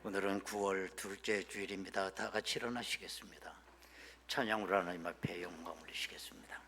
오늘은 9월 둘째 주일입니다. 다 같이 일어나시겠습니다. 찬양으로 하나님 앞에 영광 올리시겠습니다.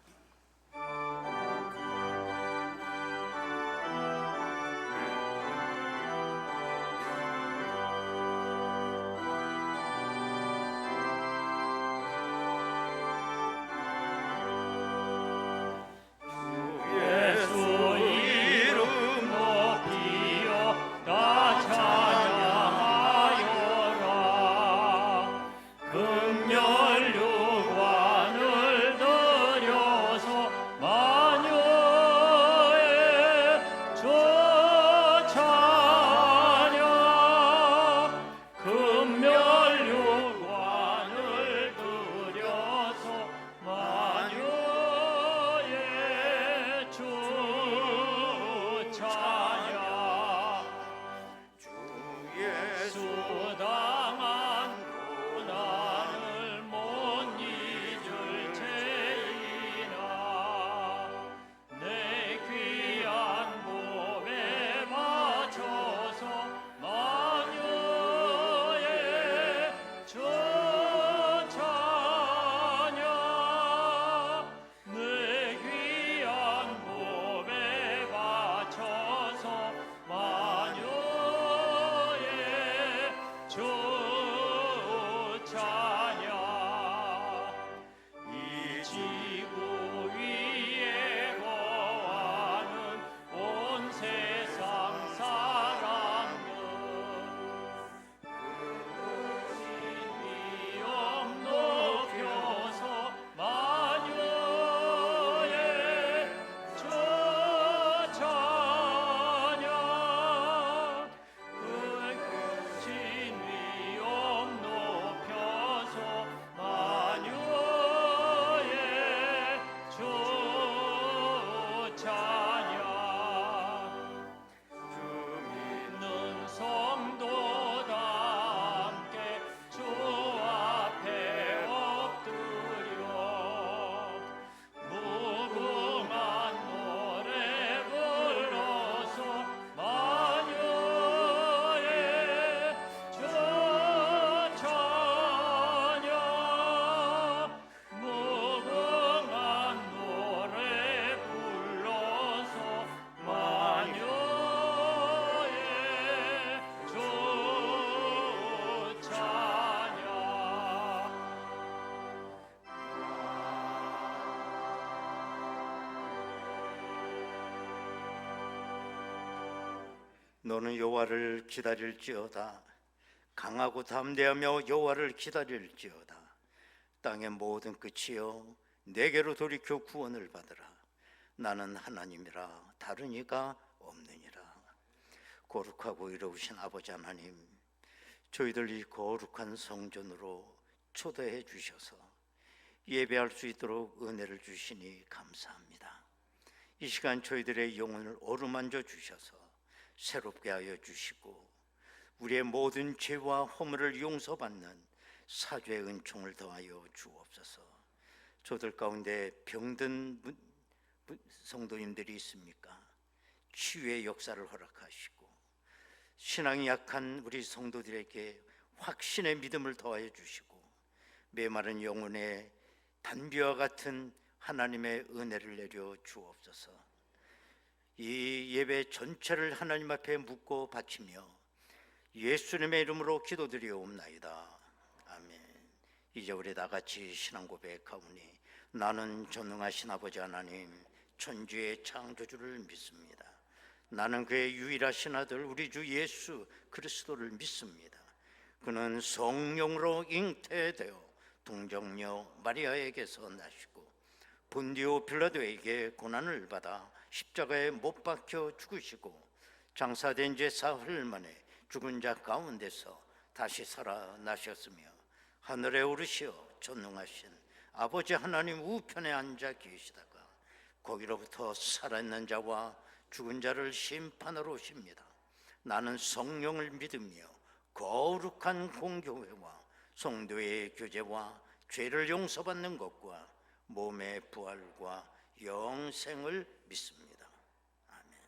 너는 여호와를 기다릴지어다. 강하고 담대하며 여호와를 기다릴지어다. 땅의 모든 끝이여 내게로 돌이켜 구원을 받으라. 나는 하나님이라 다른 이가 없느니라. 거룩하고 의로우신 아버지 하나님, 저희들 이 거룩한 성전으로 초대해 주셔서 예배할 수 있도록 은혜를 주시니 감사합니다. 이 시간 저희들의 영혼을 어루만져 주셔서 새롭게 하여 주시고 우리의 모든 죄와 허물을 용서받는 사죄의 은총을 더하여 주옵소서. 저들 가운데 병든 성도님들이 있습니까? 치유의 역사를 허락하시고 신앙이 약한 우리 성도들에게 확신의 믿음을 더하여 주시고 메마른 영혼에 단비와 같은 하나님의 은혜를 내려 주옵소서. 이 예배 전체를 하나님 앞에 묻고 바치며 예수님의 이름으로 기도드리옵나이다. 아멘. 이제 우리 다 같이 신앙 고백하오니 나는 전능하신 아버지 하나님 천지의 창조주를 믿습니다. 나는 그의 유일하신 아들 우리 주 예수 그리스도를 믿습니다. 그는 성령으로 잉태되어 동정녀 마리아에게서 나시고 본디오 빌라도에게 고난을 받아 십자가에 못 박혀 죽으시고 장사된 지 사흘 만에 죽은 자 가운데서 다시 살아나셨으며 하늘에 오르시어 전능하신 아버지 하나님 우편에 앉아 계시다가 거기로부터 살아있는 자와 죽은 자를 심판하러 오십니다. 나는 성령을 믿으며 거룩한 공교회와 성도의 교제와 죄를 용서받는 것과 몸의 부활과 영생을 믿습니다. 아멘.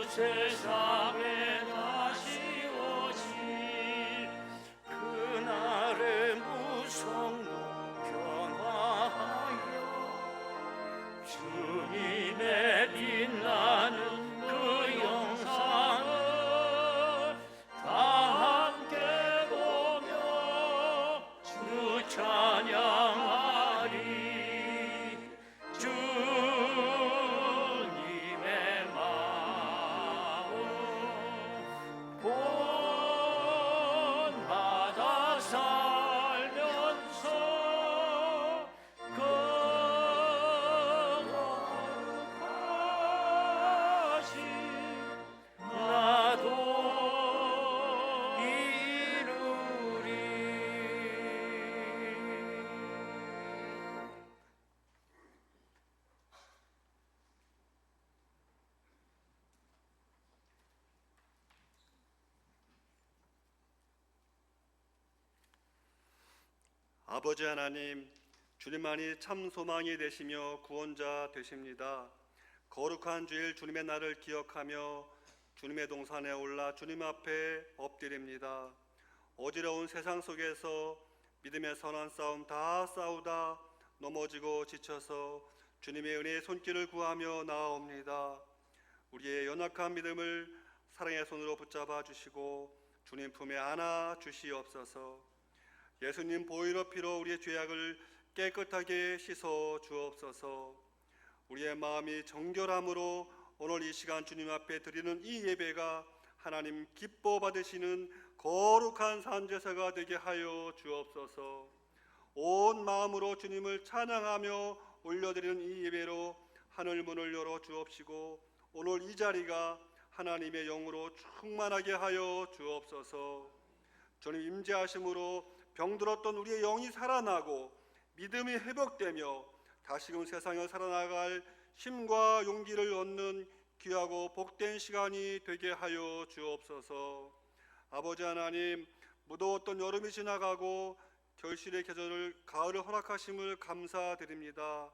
세상에 다시 오실 그날의 무성로 변화하여 주님의 빛나는 그 영상을 다 함께 보며 주 찬양하리. 주님의 마음 본받아 살면서 거룩하신 나도 이루리. 아버지 하나님, 주님만이 참 소망이 되시며 구원자 되십니다. 거룩한 주일 주님의 날을 기억하며 주님의 동산에 올라 주님 앞에 엎드립니다. 어지러운 세상 속에서 믿음의 선한 싸움 다 싸우다 넘어지고 지쳐서 주님의 은혜의 손길을 구하며 나아옵니다. 우리의 연약한 믿음을 사랑의 손으로 붙잡아 주시고 주님 품에 안아 주시옵소서. 예수님 보혈의 피로 우리의 죄악을 깨끗하게 씻어 주옵소서. 우리의 마음이 정결함으로 오늘 이 시간 주님 앞에 드리는 이 예배가 하나님 기뻐 받으시는 거룩한 산제사가 되게 하여 주옵소서. 온 마음으로 주님을 찬양하며 올려드리는 이 예배로 하늘 문을 열어 주옵시고 오늘 이 자리가 하나님의 영으로 충만하게 하여 주옵소서. 주님 임재하심으로 병들었던 우리의 영이 살아나고 믿음이 회복되며 다시금 세상에 살아나갈 힘과 용기를 얻는 귀하고 복된 시간이 되게 하여 주옵소서. 아버지 하나님, 무더웠던 여름이 지나가고 결실의 계절을 가을을 허락하심을 감사드립니다.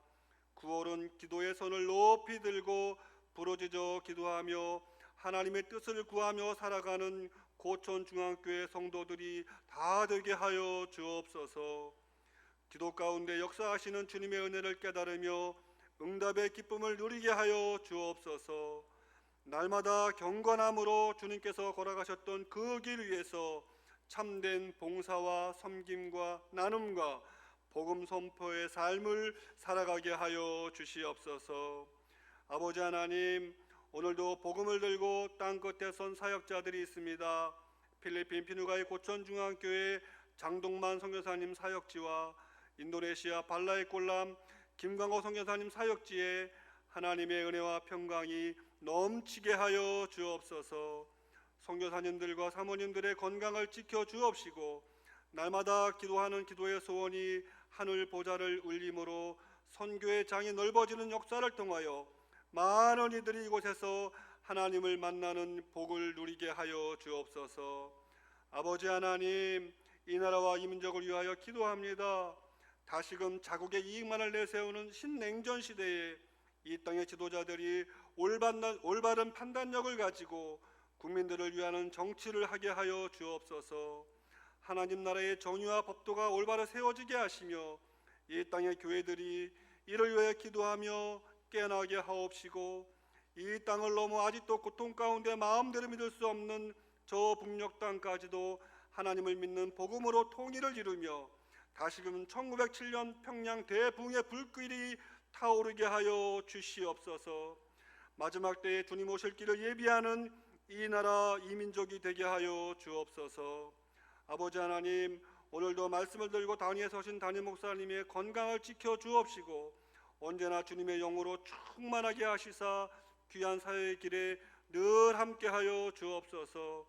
9월은 기도의 손을 높이 들고 부르짖어 기도하며 하나님의 뜻을 구하며 살아가는 고촌중앙교회 성도들이 다 되게 하여 주옵소서. 기도 가운데 역사하시는 주님의 은혜를 깨달으며 응답의 기쁨을 누리게 하여 주옵소서. 날마다 경건함으로 주님께서 걸어가셨던 그 길 위에서 참된 봉사와 섬김과 나눔과 복음 선포의 삶을 살아가게 하여 주시옵소서. 아버지 하나님, 오늘도 복음을 들고 땅끝에 선 사역자들이 있습니다. 필리핀 피누가이 고촌중앙교회 장동만 선교사님 사역지와 인도네시아 발라에꼴람 김광호 선교사님 사역지에 하나님의 은혜와 평강이 넘치게 하여 주옵소서. 선교사님들과 사모님들의 건강을 지켜 주옵시고 날마다 기도하는 기도의 소원이 하늘 보좌를 울림으로 선교의 장이 넓어지는 역사를 통하여 많은 이들이 이곳에서 하나님을 만나는 복을 누리게 하여 주옵소서. 아버지 하나님, 이 나라와 이 민족을 위하여 기도합니다. 다시금 자국의 이익만을 내세우는 신냉전 시대에 이 땅의 지도자들이 올바른 판단력을 가지고 국민들을 위하는 정치를 하게 하여 주옵소서. 하나님 나라의 정의와 법도가 올바로 세워지게 하시며 이 땅의 교회들이 이를 위해 기도하며 깨나게 하옵시고 이 땅을 넘어 아직도 고통 가운데 마음대로 믿을 수 없는 저 북녘 땅까지도 하나님을 믿는 복음으로 통일을 이루며 다시금 1907년 평양 대붕의 불길이 타오르게 하여 주시옵소서. 마지막 때에 주님 오실 길을 예비하는 이 나라 이 민족이 되게 하여 주옵소서. 아버지 하나님, 오늘도 말씀을 들고 단위에 서신 담임 목사님의 건강을 지켜 주옵시고 언제나 주님의 영으로 충만하게 하시사 귀한 사회의 길에 늘 함께하여 주옵소서.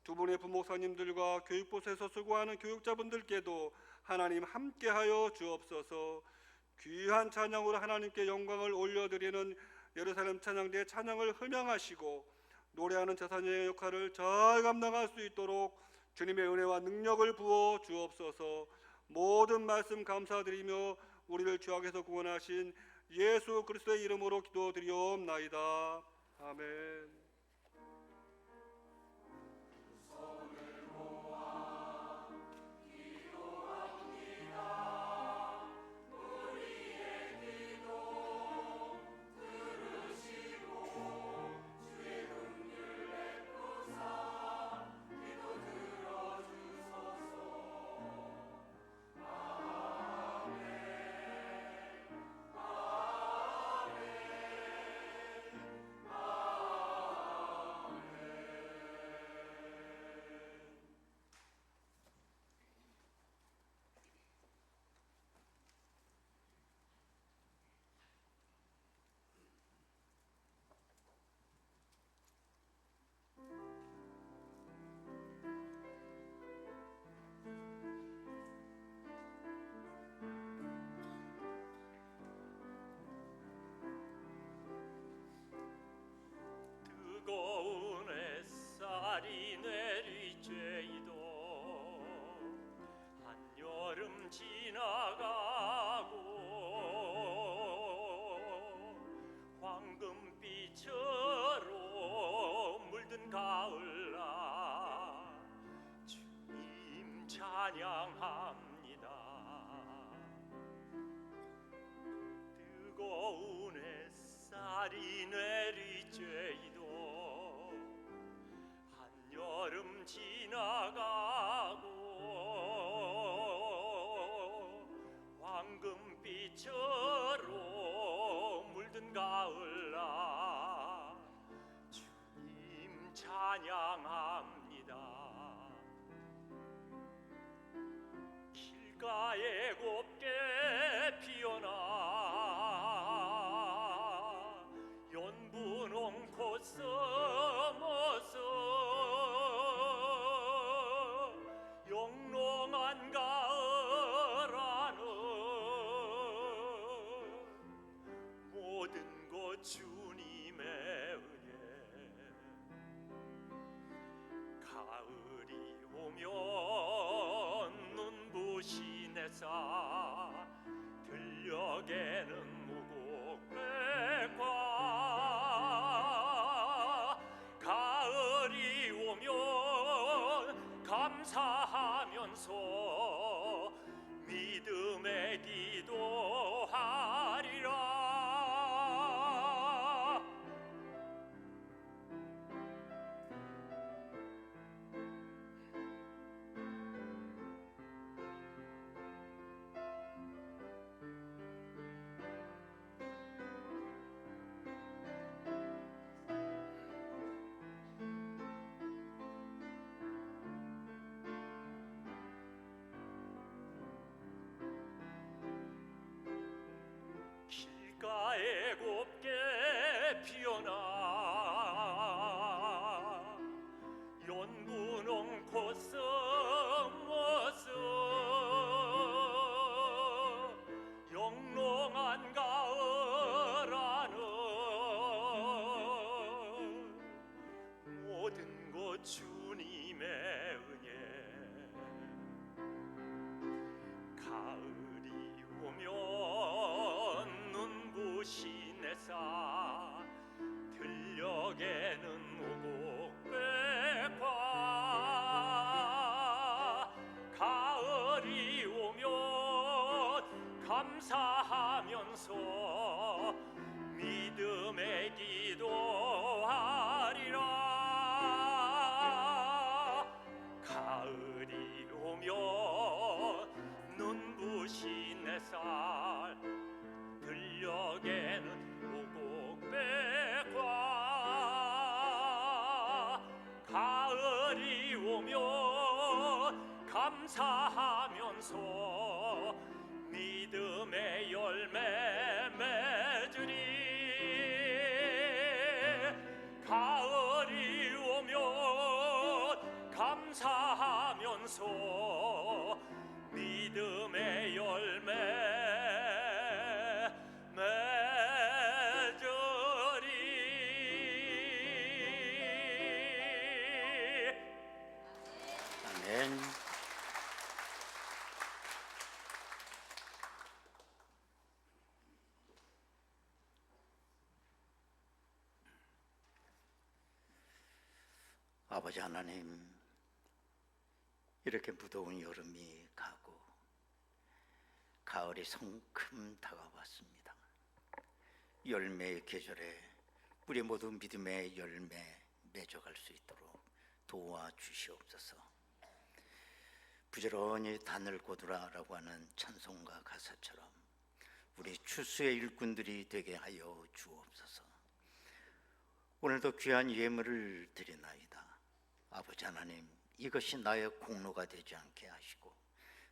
두 분의 부목사님들과 교육부에서 수고하는 교육자분들께도 하나님 함께하여 주옵소서. 귀한 찬양으로 하나님께 영광을 올려드리는 예루살렘 찬양대의 찬양을 흠양하시고 노래하는 제사장의 역할을 잘 감당할 수 있도록 주님의 은혜와 능력을 부어 주옵소서. 모든 말씀 감사드리며 우리를 죄악에서 구원하신 예수 그리스도의 이름으로 기도드리옵나이다. 아멘. 지나가고 황금빛으로 물든 가을날 주님 찬양합니다. 뜨거운 햇살이 내리쬐이도 한여름 지나가고 황금빛으로 물든 가을날 주님 찬양합니다. 길가에 곱게 피어나 연분홍 꽃 심어서 영롱한 가을 안은 모든 것 주님의 은혜. 가을이 오면 눈부신 햇살 들녘에는 무곡배과 가을이 오면 감사하면서 믿음의 기도하리라. 길가에 곱게 피어나 연분홍 꽃 심어서 영롱한 가을 안은 모든 것 주님의 은혜. 가을이 오면 눈부신 햇살 들녘에는 무곡배과 가을이 오면 감사하면서 믿음의 기도하리라. 가을이 오면 눈부신 햇살 들녘에는 무곡배과 가을이 오면 감사하면서 믿음의 열매 맺으리. 가을이 오면 감사하면서 믿음의 열매 맺으리. 아멘. 아버지 하나님, 이렇게 무더운 여름이 가고 가을이 성큼 다가왔습니다. 열매의 계절에 우리 모두 믿음의 열매 맺어갈 수 있도록 도와주시옵소서. 부지런히 단을 거두라라고 하는 찬송가 가사처럼 우리 추수의 일꾼들이 되게 하여 주옵소서. 오늘도 귀한 예물을 드리나이다. 아버지 하나님, 이것이 나의 공로가 되지 않게 하시고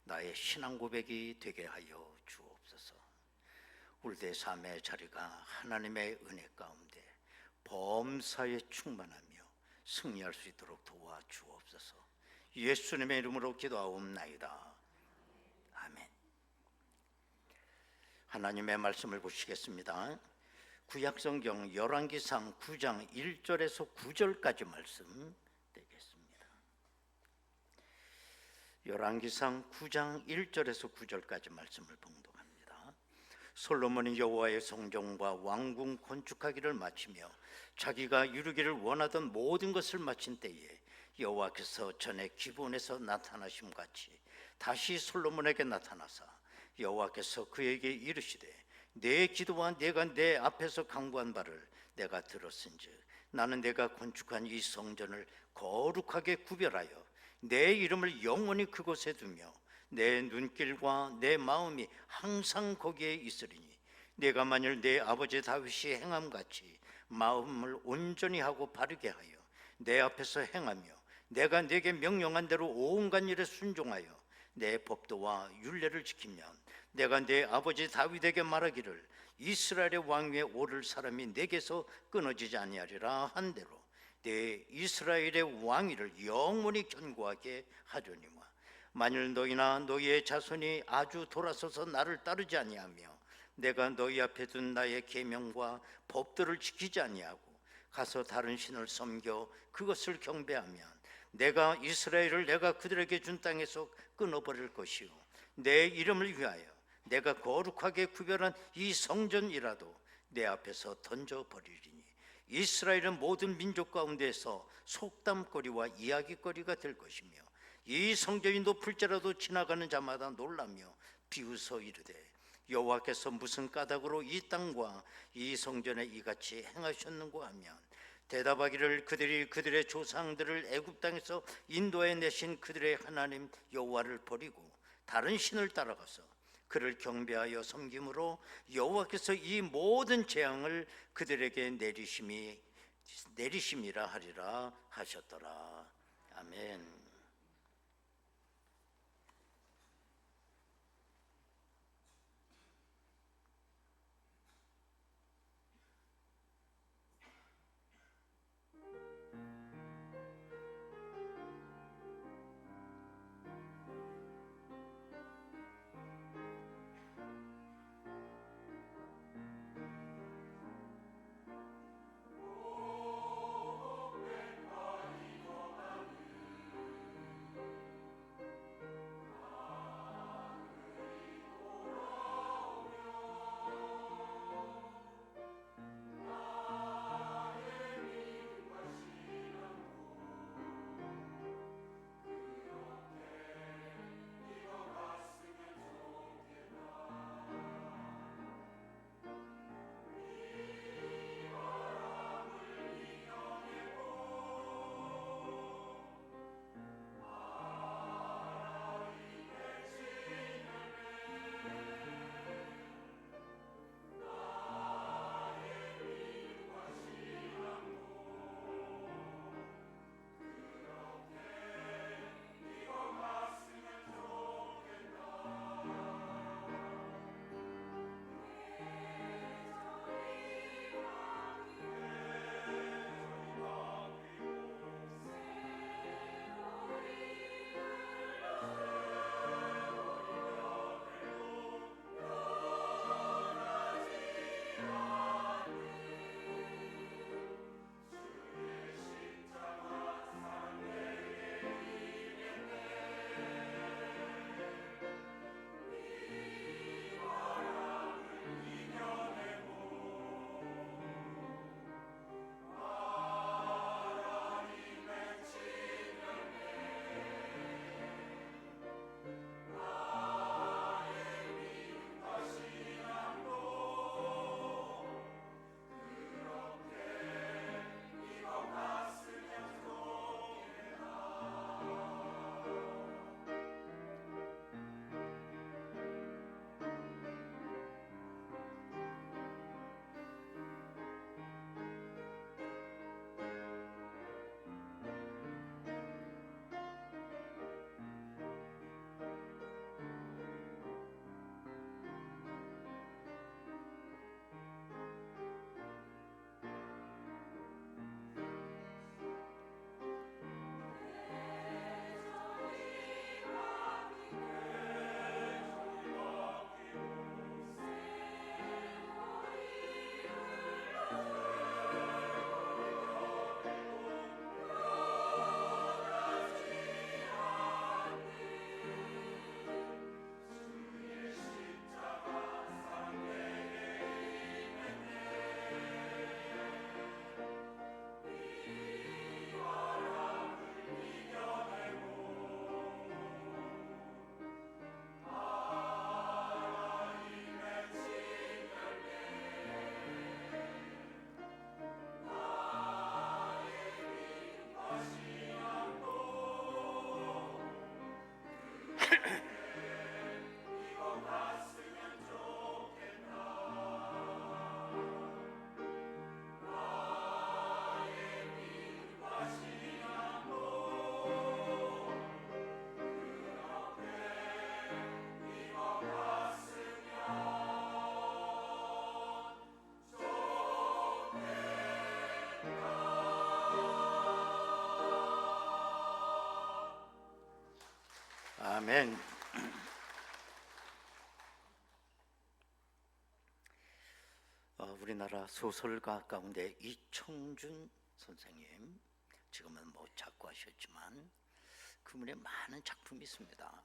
나의 신앙 고백이 되게 하여 주옵소서. 울대 삶의 자리가 하나님의 은혜 가운데 범사에 충만하며 승리할 수 있도록 도와주옵소서. 예수님의 이름으로 기도하옵나이다. 아멘. 하나님의 말씀을 보시겠습니다. 구약성경 열왕기상 9장 1절에서 9절까지 말씀 되겠습니다. 열왕기상 9장 1절에서 9절까지 말씀을 봉독합니다. 솔로몬이 여호와의 성전과 왕궁 건축하기를 마치며 자기가 이루기를 원하던 모든 것을 마친 때에 여호와께서 전에 기브온에서 나타나심 같이 다시 솔로몬에게 나타나사 여호와께서 그에게 이르시되 내 기도와 내가 내 앞에서 강구한 바를 내가 들었은즉 나는 내가 건축한 이 성전을 거룩하게 구별하여 내 이름을 영원히 그곳에 두며 내 눈길과 내 마음이 항상 거기에 있으리니 내가 만일 내 아버지 다윗이 행함같이 마음을 온전히 하고 바르게 하여 내 앞에서 행하며 내가 내게 명령한 대로 온갖 일에 순종하여 내 법도와 율례를 지키면 내가 내 아버지 다윗에게 말하기를 이스라엘의 왕위에 오를 사람이 내게서 끊어지지 아니하리라 한 대로 내 이스라엘의 왕위를 영원히 견고하게 하려니와 만일 너희나 너희의 자손이 아주 돌아서서 나를 따르지 아니하며 내가 너희 앞에 둔 나의 계명과 법도를 지키지 아니하고 가서 다른 신을 섬겨 그것을 경배하면 내가 이스라엘을 내가 그들에게 준 땅에서 끊어버릴 것이요 내 이름을 위하여 내가 거룩하게 구별한 이 성전이라도 내 앞에서 던져버리리니 이스라엘은 모든 민족 가운데서 속담거리와 이야기거리가 될 것이며 이 성전이 높을지라도 지나가는 자마다 놀라며 비웃어 이르되 여호와께서 무슨 까닭으로 이 땅과 이 성전에 이같이 행하셨는고 하면 대답하기를 그들이 그들의 조상들을 애굽 땅에서 인도해 내신 그들의 하나님 여호와를 버리고 다른 신을 따라가서 그를 경배하여 섬김으로 여호와께서 이 모든 재앙을 그들에게 내리심이라 하리라 하셨더라. 아멘. 아멘. 우리나라 소설가 가운데 이청준 선생님, 지금은 못 작고하셨지만 그분의 많은 작품이 있습니다.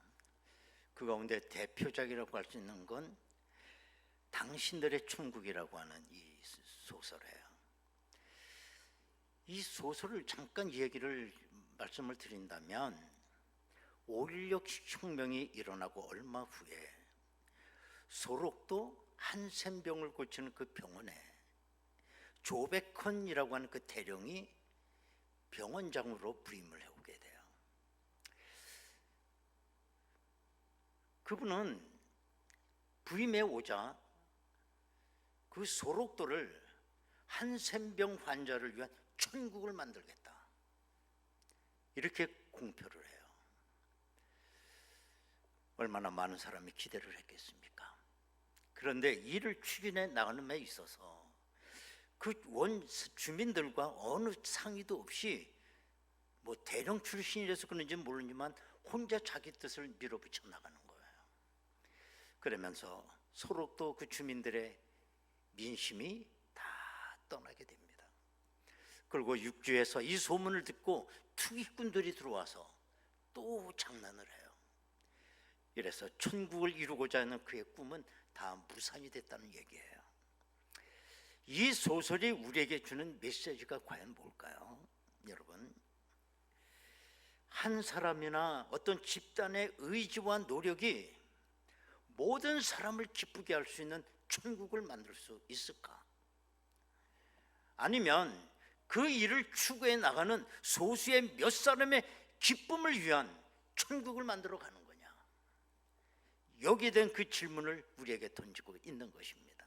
그 가운데 대표작이라고 할 수 있는 건 당신들의 천국이라고 하는 이 소설이에요. 이 소설을 잠깐 말씀을 드린다면 5.16 혁명이 일어나고 얼마 후에 소록도 한센병을 고치는 그 병원에 조백헌이라고 하는 그 대령이 병원장으로 부임을 해오게 돼요. 그분은 부임해 오자 그 소록도를 한센병 환자를 위한 천국을 만들겠다, 이렇게 공표를 해요. 얼마나 많은 사람이 기대를 했겠습니까? 그런데 이를 추진해 나가는 데 있어서 그 원 주민들과 어느 상의도 없이 뭐 대령 출신이라서 그런지 모르지만 혼자 자기 뜻을 밀어붙여 나가는 거예요. 그러면서 소록도 그 주민들의 민심이 다 떠나게 됩니다. 그리고 육지에서 이 소문을 듣고 투기꾼들이 들어와서 또 장난을 해요. 이래서 천국을 이루고자 하는 그의 꿈은 다 무산이 됐다는 얘기예요. 이 소설이 우리에게 주는 메시지가 과연 뭘까요? 여러분, 한 사람이나 어떤 집단의 의지와 노력이 모든 사람을 기쁘게 할 수 있는 천국을 만들 수 있을까? 아니면 그 일을 추구해 나가는 소수의 몇 사람의 기쁨을 위한 천국을 만들어 가는 거냐? 여기에 대한 그 질문을 우리에게 던지고 있는 것입니다.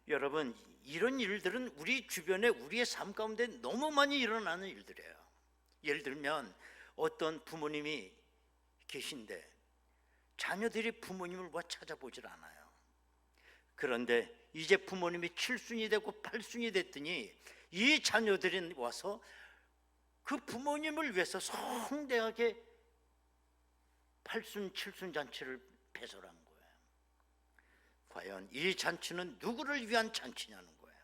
여러분, 이런 일들은 우리 주변에 우리의 삶 가운데 너무 많이 일어나는 일들이에요. 예를 들면 어떤 부모님이 계신데 자녀들이 부모님을 와 찾아보질 않아요. 그런데 이제 부모님이 7순이 되고 8순이 됐더니 이 자녀들이 와서 그 부모님을 위해서 성대하게 8순, 7순 잔치를 배설한 거예요. 과연 이 잔치는 누구를 위한 잔치냐는 거예요.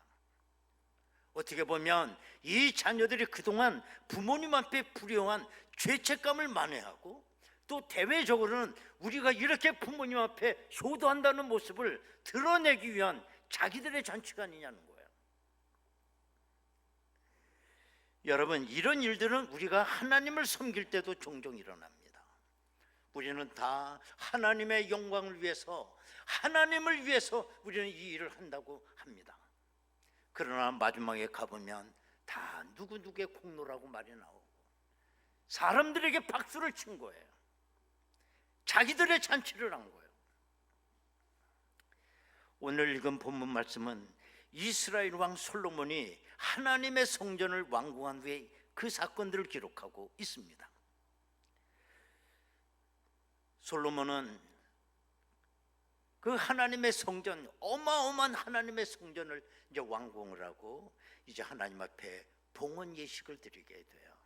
어떻게 보면 이 자녀들이 그동안 부모님 앞에 불효한 죄책감을 만회하고 또 대외적으로는 우리가 이렇게 부모님 앞에 효도한다는 모습을 드러내기 위한 자기들의 잔치가 아니냐는 거예요. 여러분, 이런 일들은 우리가 하나님을 섬길 때도 종종 일어납니다. 우리는 다 하나님의 영광을 위해서, 하나님을 위해서 우리는 이 일을 한다고 합니다. 그러나 마지막에 가보면 다 누구누구의 공로라고 말이 나오고 사람들에게 박수를 친 거예요. 자기들의 잔치를 한 거예요. 오늘 읽은 본문 말씀은 이스라엘 왕 솔로몬이 하나님의 성전을 완공한 후에 그 사건들을 기록하고 있습니다. 솔로몬은 그 하나님의 성전, 어마어마한 하나님의 성전을 이제 완공을 하고 이제 하나님 앞에 봉헌 예식을 드리게 돼요.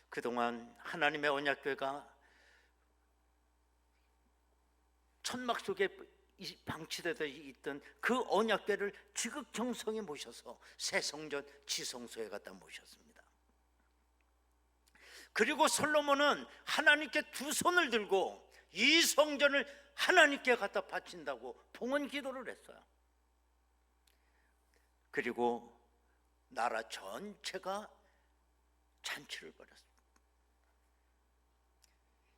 그동안 하나님의 언약궤가 천막 속에 방치되어 있던 그 언약궤를 지극정성에 모셔서 새 성전 지성소에 갖다 모셨습니다. 그리고 솔로몬은 하나님께 두 손을 들고 이 성전을 하나님께 갖다 바친다고 봉헌 기도를 했어요. 그리고 나라 전체가 잔치를 벌였습니다.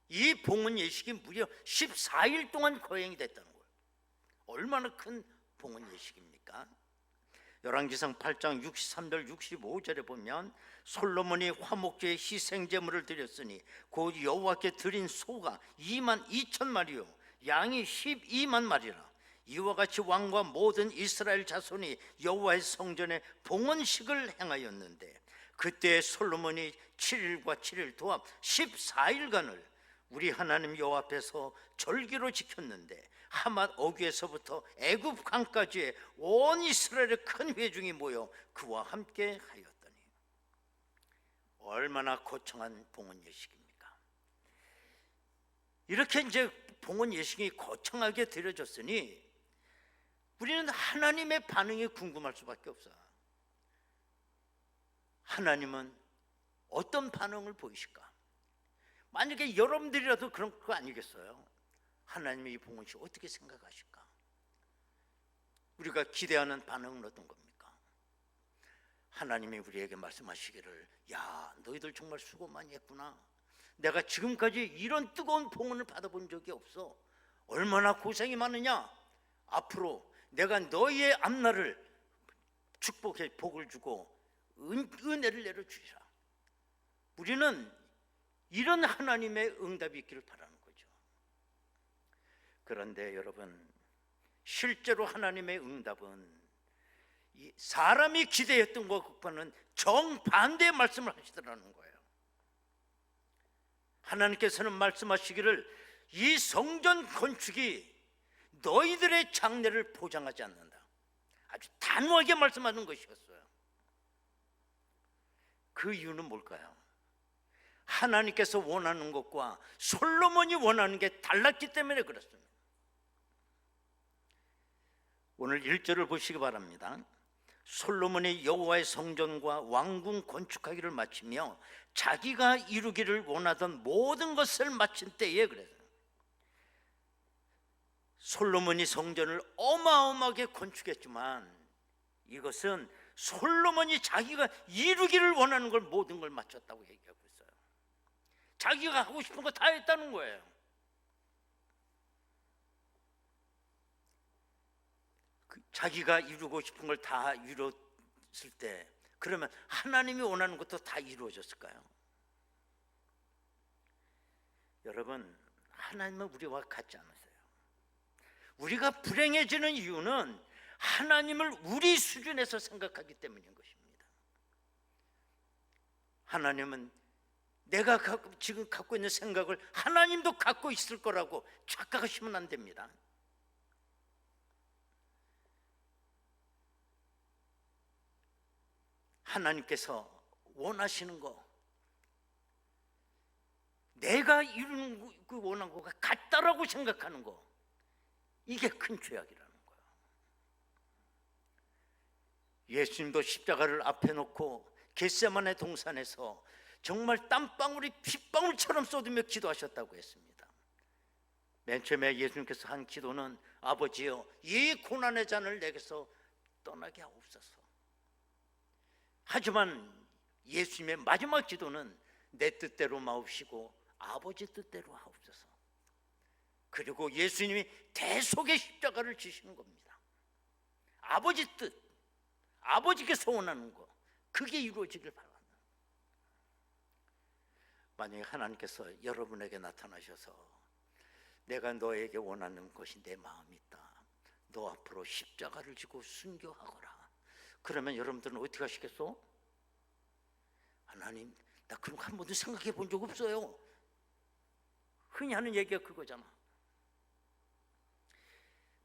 이 봉헌 예식이 무려 14일 동안 거행이 됐다는 거예요. 얼마나 큰 봉헌 예식입니까? 열왕기상 8장 63절 65절에 보면 솔로몬이 화목제의 희생 제물을 드렸으니 곧 여호와께 드린 소가 2만 2천 마리요 양이 12만 마리라. 이와 같이 왕과 모든 이스라엘 자손이 여호와의 성전에 봉헌식을 행하였는데 그때 솔로몬이 7일과 7일 도합 14일간을 우리 하나님 여호와 앞에서 절기로 지켰는데 하맛 어귀에서부터 애굽 강까지의 온 이스라엘의 큰 회중이 모여 그와 함께 하였더니 얼마나 거창한 봉헌 예식입니까? 이렇게 이제 봉헌 예식이 거창하게 드려졌으니 우리는 하나님의 반응이 궁금할 수밖에 없어요. 하나님은 어떤 반응을 보이실까? 만약에 여러분들이라도 그런 거 아니겠어요? 하나님의 이 봉헌식 어떻게 생각하실까? 우리가 기대하는 반응은 어떤 겁니까? 하나님이 우리에게 말씀하시기를 야 너희들 정말 수고 많이 했구나. 내가 지금까지 이런 뜨거운 봉헌을 받아본 적이 없어. 얼마나 고생이 많으냐. 앞으로 내가 너희의 앞날을 축복해 복을 주고 은혜를 내려주리라. 우리는 이런 하나님의 응답이 있기를 바라는 거죠. 그런데 여러분 실제로 하나님의 응답은 사람이 기대했던 것과는 정반대의 말씀을 하시더라는 거예요. 하나님께서는 말씀하시기를 이 성전 건축이 너희들의 장래를 보장하지 않는다. 아주 단호하게 말씀하는 것이었어요. 그 이유는 뭘까요? 하나님께서 원하는 것과 솔로몬이 원하는 게 달랐기 때문에 그렇습니다. 오늘 1절을 보시기 바랍니다. 솔로몬이 여호와의 성전과 왕궁 건축하기를 마치며 자기가 이루기를 원하던 모든 것을 마친 때에 그래서 솔로몬이 성전을 어마어마하게 건축했지만 이것은 솔로몬이 자기가 이루기를 원하는 걸 모든 걸 마쳤다고 얘기하고 있어요. 자기가 하고 싶은 거 다 했다는 거예요. 자기가 이루고 싶은 걸 다 이뤘을 때 그러면 하나님이 원하는 것도 다 이루어졌을까요? 여러분 하나님은 우리와 같지 않으세요. 우리가 불행해지는 이유는 하나님을 우리 수준에서 생각하기 때문인 것입니다. 하나님은 내가 지금 갖고 있는 생각을 하나님도 갖고 있을 거라고 착각하시면 안 됩니다. 하나님께서 원하시는 거, 내가 이루는 그 원하는 거가 같다라고 생각하는 거, 이게 큰 죄악이라는 거예요. 예수님도 십자가를 앞에 놓고 겟세마네 동산에서 정말 땀방울이 핏방울처럼 쏟으며 기도하셨다고 했습니다. 맨 처음에 예수님께서 한 기도는 아버지여 이 고난의 잔을 내게서 떠나게 하옵소서. 하지만 예수님의 마지막 기도는 내 뜻대로 마옵시고 아버지 뜻대로 하옵소서. 그리고 예수님이 대속의 십자가를 지시는 겁니다. 아버지 뜻, 아버지께서 원하는 거, 그게 이루어지길 바랍니다. 만약에 하나님께서 여러분에게 나타나셔서 내가 너에게 원하는 것이 내 마음이 있다, 너 앞으로 십자가를 지고 순교하거라. 그러면 여러분들은 어떻게 하시겠어? 하나님, 나 그런 거 한 번도 생각해 본 적 없어요. 흔히 하는 얘기가 그거잖아.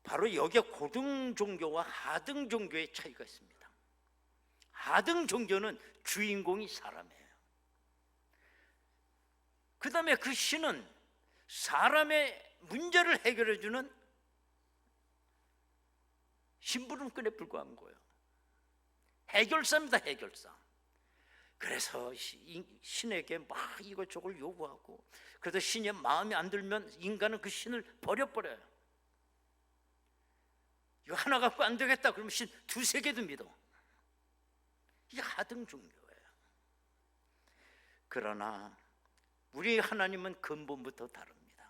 바로 여기에 고등 종교와 하등 종교의 차이가 있습니다. 하등 종교는 주인공이 사람이에요. 그 다음에 그 신은 사람의 문제를 해결해주는 심부름꾼에 불과한 거예요. 해결사입니다. 해결사. 그래서 신에게 막 이것저것 요구하고, 그래서 신의 마음에 안 들면 인간은 그 신을 버려버려요. 이거 하나 갖고 안 되겠다 그러면 신 두세 개도 믿어. 이게 하등 종교예요. 그러나 우리 하나님은 근본부터 다릅니다.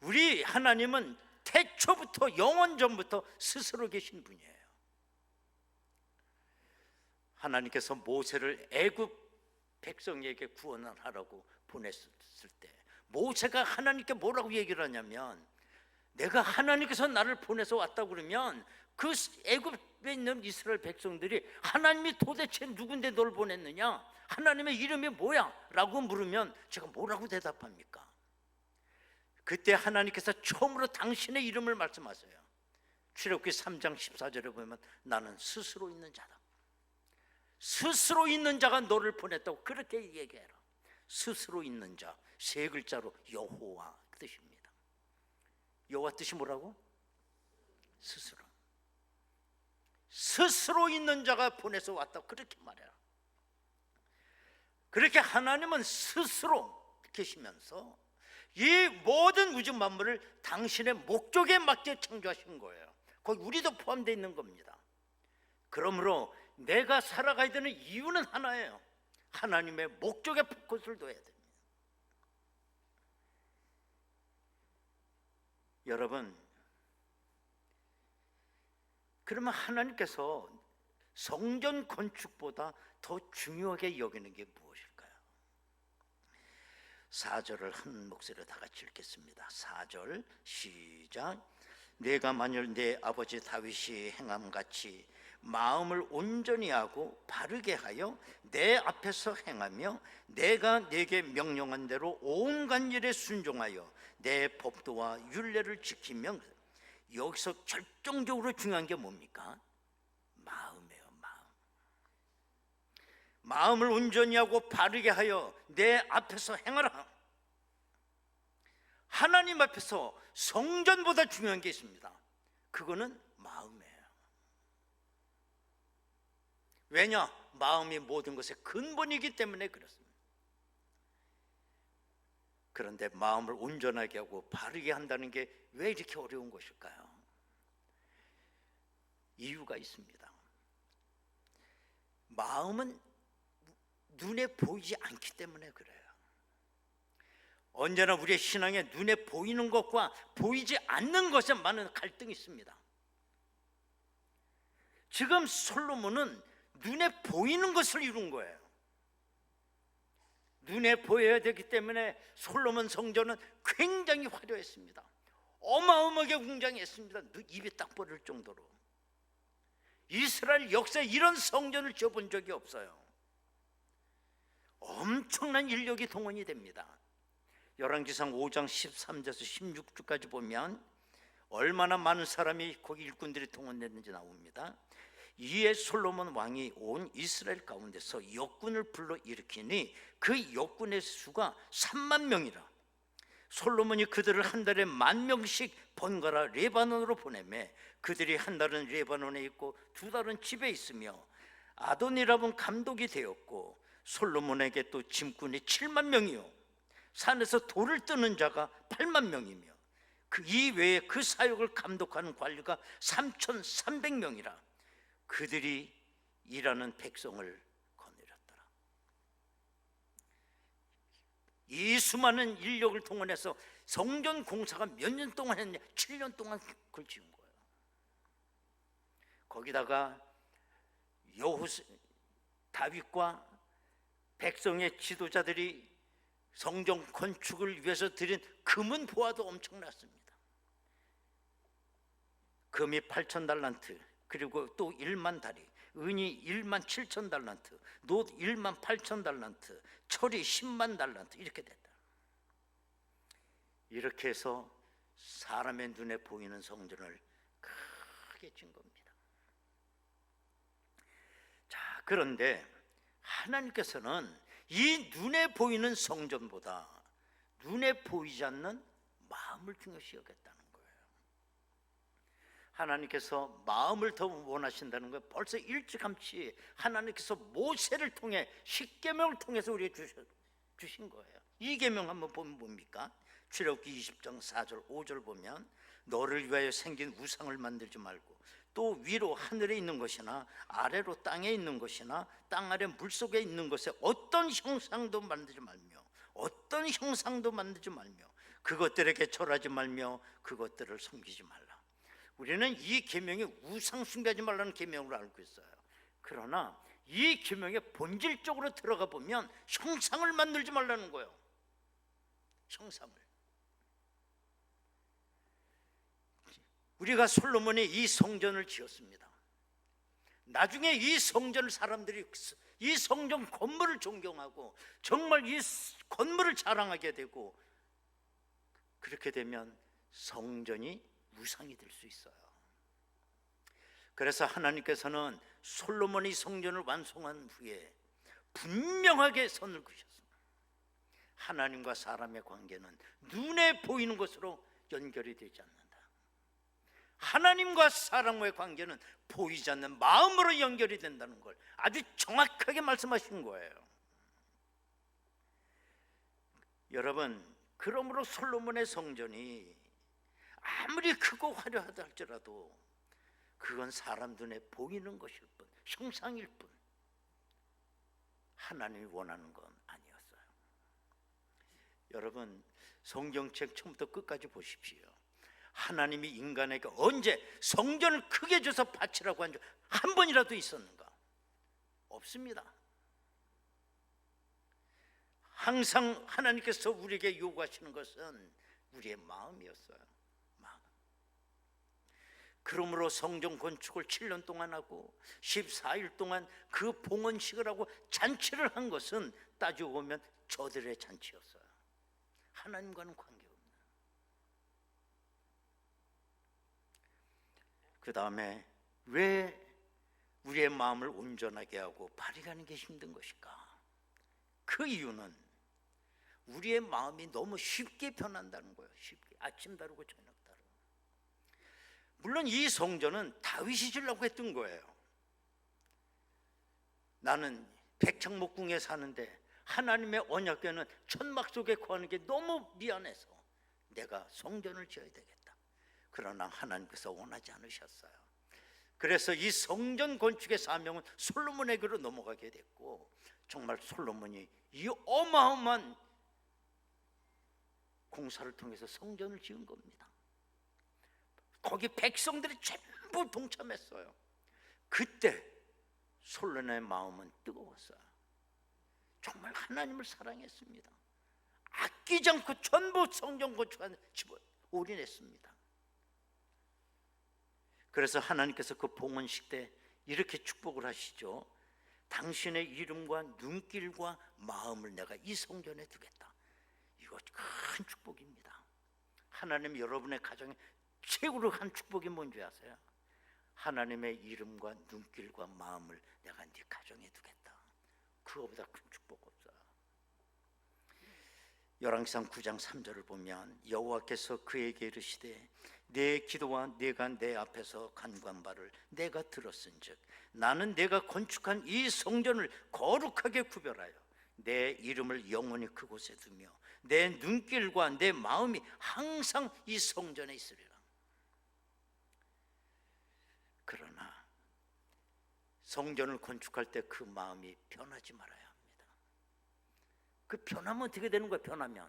우리 하나님은 태초부터 영원전부터 스스로 계신 분이에요. 하나님께서 모세를 애굽 백성에게 구원을 하라고 보냈을 때 모세가 하나님께 뭐라고 얘기를 하냐면, 내가 하나님께서 나를 보내서 왔다고 그러면 그 애굽에 있는 이스라엘 백성들이 하나님이 도대체 누군데 널 보냈느냐, 하나님의 이름이 뭐야? 라고 물으면 제가 뭐라고 대답합니까? 그때 하나님께서 처음으로 당신의 이름을 말씀하세요. 출애굽기 3장 14절에 보면 나는 스스로 있는 자다. 스스로 있는 자가 너를 보냈다고 그렇게 얘기해라. 스스로 있는 자, 세 글자로 여호와 뜻입니다. 여호와 뜻이 뭐라고? 스스로. 스스로 있는 자가 보내서 왔다고 그렇게 말해라. 그렇게 하나님은 스스로 계시면서 이 모든 우주 만물을 당신의 목적에 맞게 창조하신 거예요. 거기 우리도 포함되어 있는 겁니다. 그러므로 내가 살아가야 되는 이유는 하나예요. 하나님의 목적에 포커스를 둬야 됩니다. 여러분, 그러면 하나님께서 성전 건축보다 더 중요하게 여기는 게 무엇일까요? 4절을 한 목소리로 다 같이 읽겠습니다. 4절 시작. 내가 만일 내 아버지 다윗이 행함같이 마음을 온전히 하고 바르게 하여 내 앞에서 행하며 내가 내게 명령한 대로 온갖 일에 순종하여 내 법도와 율례를 지키면, 여기서 결정적으로 중요한 게 뭡니까? 마음이에요. 마음을 온전히 하고 바르게 하여 내 앞에서 행하라. 하나님 앞에서 성전보다 중요한 게 있습니다. 그거는 마음이에요. 왜냐? 마음이 모든 것의 근본이기 때문에 그렇습니다. 그런데 마음을 온전하게 하고 바르게 한다는 게 왜 이렇게 어려운 것일까요? 이유가 있습니다. 마음은 눈에 보이지 않기 때문에 그래요. 언제나 우리의 신앙에 눈에 보이는 것과 보이지 않는 것에 많은 갈등이 있습니다. 지금 솔로몬은 눈에 보이는 것을 이룬 거예요. 눈에 보여야 되기 때문에 솔로몬 성전은 굉장히 화려했습니다. 어마어마하게 웅장했습니다. 입이 딱 벌릴 정도로. 이스라엘 역사에 이런 성전을 지어본 적이 없어요. 엄청난 인력이 동원이 됩니다. 열왕기상 5장 13절에서 16절까지 보면 얼마나 많은 사람이 거기 일꾼들이 동원됐는지 나옵니다. 이에 솔로몬 왕이 온 이스라엘 가운데서 역군을 불러 일으키니 그 역군의 수가 3만 명이라. 솔로몬이 그들을 한 달에 10,000명씩 번갈아 레바논으로 보내매 그들이 한 달은 레바논에 있고 두 달은 집에 있으며 아도니람은 감독이 되었고 솔로몬에게 또 짐꾼이 7만 명이요 산에서 돌을 뜨는 자가 8만 명이며 그 이외에 그 사역을 감독하는 관리가 3,300명이라. 그들이 일하는 백성을 거느렸더라. 이 수많은 인력을 동원해서 성전 공사가 몇 년 동안 했냐? 7년 동안 그걸 지은 거예요. 거기다가 다윗과 백성의 지도자들이 성전 건축을 위해서 드린 금은 보화도 엄청났습니다. 금이 8,000달란트, 그리고 또 1만 다리, 은이 17,000달란트, 놋 18,000달란트, 철이 10만 달란트 이렇게 됐다. 이렇게 해서 사람의 눈에 보이는 성전을 크게 진 겁니다. 자, 그런데 하나님께서는 이 눈에 보이는 성전보다 눈에 보이지 않는 마음을 중요시 여겼다는 거예요. 하나님께서 마음을 더 원하신다는 거예요. 벌써 일찌감치 하나님께서 모세를 통해 십계명을 통해서 우리에게 주신 거예요. 이 계명 한번 보면 뭡니까? 출애굽기 20장 4절 5절 보면 너를 위하여 생긴 우상을 만들지 말고 또 위로 하늘에 있는 것이나 아래로 땅에 있는 것이나 땅 아래 물속에 있는 것에 어떤 형상도 만들지 말며 어떤 형상도 만들지 말며 그것들에게 절하지 말며 그것들을 섬기지 말라. 우리는 이 계명이 우상 숭배하지 말라는 계명으로 알고 있어요. 그러나 이 계명에 본질적으로 들어가 보면 형상을 만들지 말라는 거예요. 형상을. 우리가 솔로몬이 이 성전을 지었습니다. 나중에 이 성전 사람들이 이 성전 건물을 존경하고 정말 이 건물을 자랑하게 되고, 그렇게 되면 성전이 우상이 될 수 있어요. 그래서 하나님께서는 솔로몬이 성전을 완성한 후에 분명하게 선을 그으셨습니다. 하나님과 사람의 관계는 눈에 보이는 것으로 연결이 되지 않는다. 하나님과 사람과의 관계는 보이지 않는 마음으로 연결이 된다는 걸 아주 정확하게 말씀하신 거예요. 여러분, 그러므로 솔로몬의 성전이 아무리 크고 화려하다 할지라도 그건 사람 눈에 보이는 것일 뿐, 형상일 뿐, 하나님이 원하는 건 아니었어요. 여러분, 성경책 처음부터 끝까지 보십시오. 하나님이 인간에게 언제 성전을 크게 줘서 바치라고 한 적 한 번이라도 있었는가? 없습니다. 항상 하나님께서 우리에게 요구하시는 것은 우리의 마음이었어요. 마음. 그러므로 성전 건축을 7년 동안 하고 14일 동안 그 봉헌식을 하고 잔치를 한 것은 따지고 보면 저들의 잔치였어요. 하나님과는 관계없는. 그 다음에 왜 우리의 마음을 온전하게 하고 발휘하는 게 힘든 것일까? 그 이유는 우리의 마음이 너무 쉽게 변한다는 거예요. 쉽게. 아침 다르고 저녁 다르고. 물론 이 성전은 다윗이 지으려고 했던 거예요. 나는 백창목궁에 사는데 하나님의 언약궤는 천막 속에 거하는 게 너무 미안해서 내가 성전을 지어야 되겠다. 그러나 하나님께서 원하지 않으셨어요. 그래서 이 성전 건축의 사명은 솔로몬에게로 넘어가게 됐고, 정말 솔로몬이 이 어마어마한 공사를 통해서 성전을 지은 겁니다. 거기 백성들이 전부 동참했어요. 그때 솔로몬의 마음은 뜨거웠어요. 정말 하나님을 사랑했습니다. 아끼지 않고 전부 성전 건축에 올인했습니다. 그래서 하나님께서 그 봉헌식 때 이렇게 축복을 하시죠. 당신의 이름과 눈길과 마음을 내가 이 성전에 두겠다. 이거 큰 축복입니다. 하나님 여러분의 가정에 최고로 한 축복이 뭔지 아세요? 하나님의 이름과 눈길과 마음을 내가 네 가정에 두겠다. 그거보다 큰 축복 없어요. 열왕기상 9장 3절을 보면 여호와께서 그에게 이르시되 내 기도와 내가 내 앞에서 간구한 바를 내가 들었은즉 나는 내가 건축한 이 성전을 거룩하게 구별하여 내 이름을 영원히 그곳에 두며 내 눈길과 내 마음이 항상 이 성전에 있으리라. 그러나 성전을 건축할 때 그 마음이 변하지 말아야 합니다. 그 변하면 어떻게 되는 거야? 변하면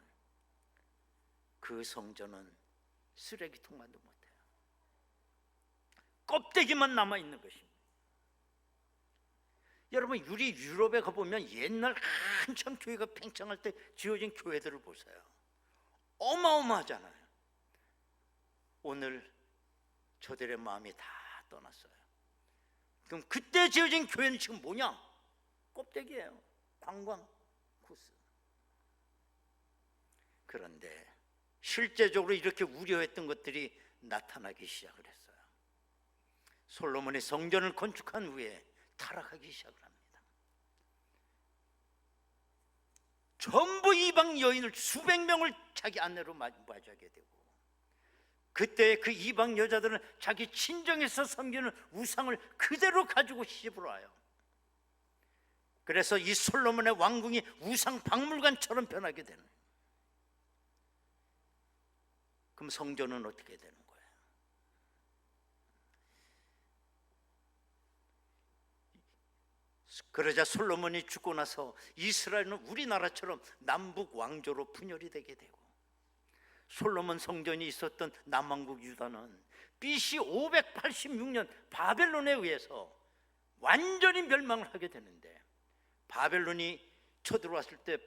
그 성전은 쓰레기통만도 못해요. 껍데기만 남아있는 것입니다. 여러분, 유럽에 가보면 옛날 한참 교회가 팽창할 때 지어진 교회들을 보세요. 어마어마하잖아요. 오늘 저들의 마음이 다 떠났어요. 그럼 그때 지어진 교회는 지금 뭐냐? 껍데기예요. 관광 코스. 그런데 실제적으로 이렇게 우려했던 것들이 나타나기 시작을 했어요. 솔로몬이 성전을 건축한 후에 타락하기 시작을 합니다. 전부 이방 여인을 수백 명을 자기 아내로 맞이하게 되고, 그때 그 이방 여자들은 자기 친정에서 섬기는 우상을 그대로 가지고 시집으로 와요. 그래서 이 솔로몬의 왕궁이 우상 박물관처럼 변하게 되는 거예요. 그럼 성전은 어떻게 되는 거예요? 그러자 솔로몬이 죽고 나서 이스라엘은 우리나라처럼 남북 왕조로 분열이 되게 되고, 솔로몬 성전이 있었던 남왕국 유다는 BC 586년 바벨론에 의해서 완전히 멸망을 하게 되는데, 바벨론이 쳐들어왔을 때